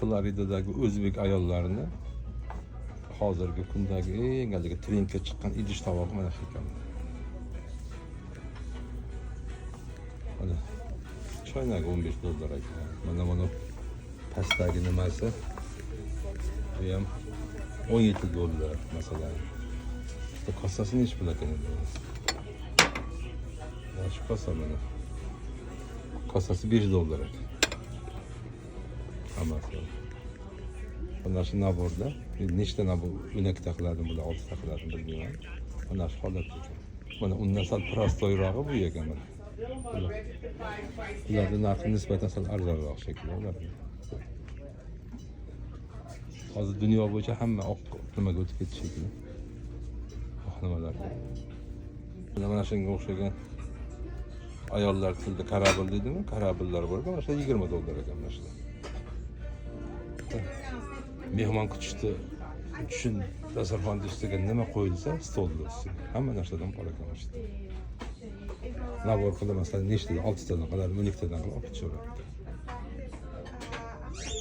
Floridadagi o'zbek ayollarini hozirgi kundagi eng haligi trendga chiqqan idish tovoq mana shu ekan. Mana choynak $15 ekan. Mana pastdagi nimasi bu ham $17 masalan. İşte kassasını hiç bırakın. Ya şu kasa mana. Kasası $1. Ama bunlar şu naborda. Nechta nabor o'nak taqladim bular 6 taqladim bilmayman. Mana shu holat ekan. Mana undan sal prostoyrog'i bu ekan mana. Ularning narxi nisbatan sal arzonroq shekilli. Hozir dunyo bo'yicha hamma oq nimaga o'tib ketdi shekilli. Nimalar. Mana shunga o'xshagan ayollar tilida karabil deydimi? Karabillar bor ekan, mana shu $20 ekan mana shu. Mehmon kutishdi uchun dasturxon ustiga nima qo'yilsa, stolda ustiga hamma narsadan bor ekan mana shu. Nabor qilib masalan nechta 6 tadan qadar 12 tadan qilib olib chiqaveradi.